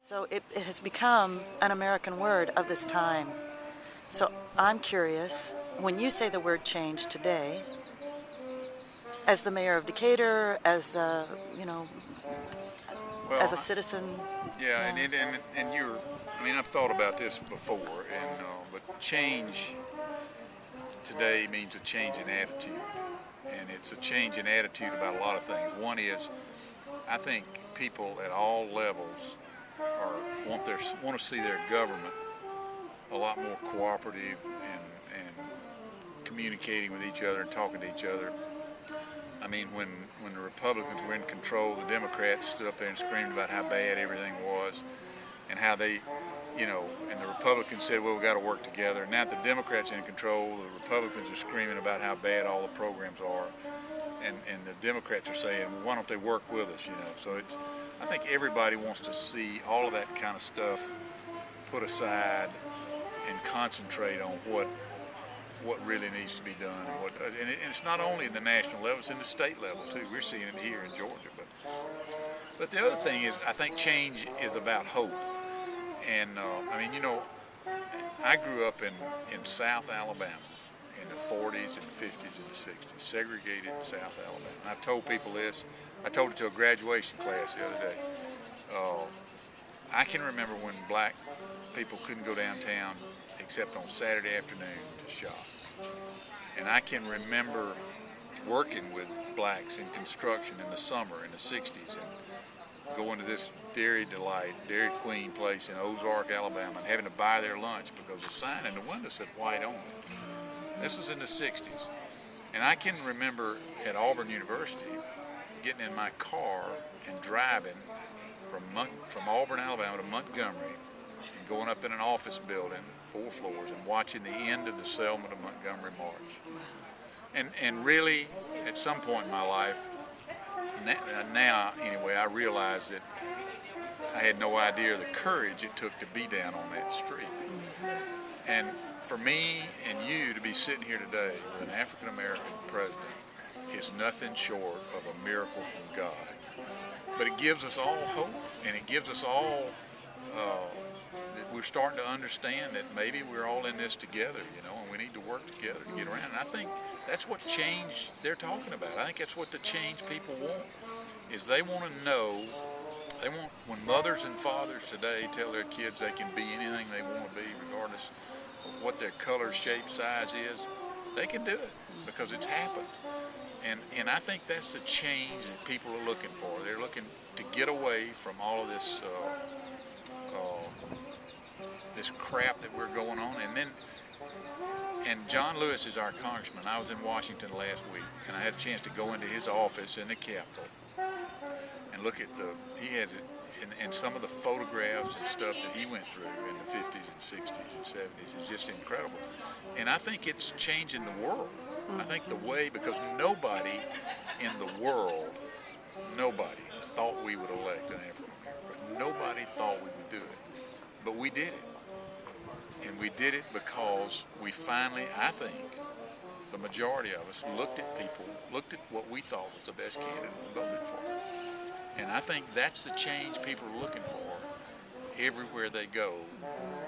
So it has become an American word of this time. So I'm curious, when you say the word change today, as the mayor of Decatur, as the, as a Well, citizen. yeah, and you're. I mean, I've thought about this before, but change today means a change in attitude, and it's a change in attitude about a lot of things. One is, I think people at all levels want to see their government a lot more cooperative and communicating with each other and talking to each other. I mean, when the Republicans were in control, the Democrats stood up there and screamed about how bad everything was and how they, and the Republicans said, well, we got to work together. Now that the Democrats are in control, the Republicans are screaming about how bad all the programs are. And the Democrats are saying, well, why don't they work with us, So I think everybody wants to see all of that kind of stuff put aside and concentrate on what really needs to be done, and it's not only in the national level; it's in the state level too. We're seeing it here in Georgia, but the other thing is, I think change is about hope. And I grew up in South Alabama in the 40s and the 50s and the 60s, segregated South Alabama. And I've told people this. I told it to a graduation class the other day. I can remember when black people couldn't go downtown except on Saturday afternoon to shop. And I can remember working with blacks in construction in the summer in the 60s and going to this Dairy Queen place in Ozark, Alabama, and having to buy their lunch because the sign in the window said white only. This was in the 60s. And I can remember at Auburn University getting in my car and driving from Auburn, Alabama to Montgomery and going up in an office building, 4 floors, and watching the end of the Selma to Montgomery March. And really, at some point in my life, now anyway, I realized that I had no idea the courage it took to be down on that street. And for me and you to be sitting here today with an African American president is nothing short of a miracle from God. But it gives us all hope, and it gives us all that we're starting to understand that maybe we're all in this together, and we need to work together to get around. And I think that's what change they're talking about. I think that's what the change people want, is they want to know, when mothers and fathers today tell their kids they can be anything they want to be, regardless of what their color, shape, size is, they can do it because it's happened. And I think that's the change that people are looking for. They're looking to get away from all of this this crap that we're going on. And John Lewis is our congressman. I was in Washington last week, and I had a chance to go into his office in the Capitol and look at he has it, and some of the photographs and stuff that he went through in the 50s and 60s and 70s is just incredible. And I think it's changing the world. I think the way, because nobody in the world, nobody thought we would elect an African American. Nobody thought we would do it. But we did it. And we did it because we finally, I think, the majority of us looked at what we thought was the best candidate and voted for it. And I think that's the change people are looking for everywhere they go,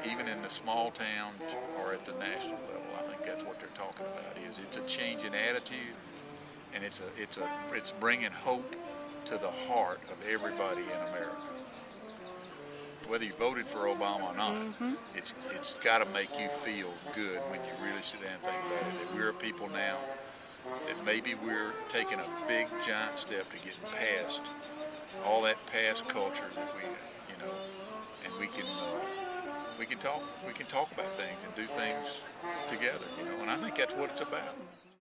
even in the small towns or at the national level. I think that's what they're talking about. It's a change in attitude, and it's bringing hope to the heart of everybody in America. Whether you voted for Obama or not, it's got to make you feel good when you really sit down and think about it. That we're a people now that maybe we're taking a big giant step to getting past all that past culture that and we can talk about things and do things together, and I think that's what it's about.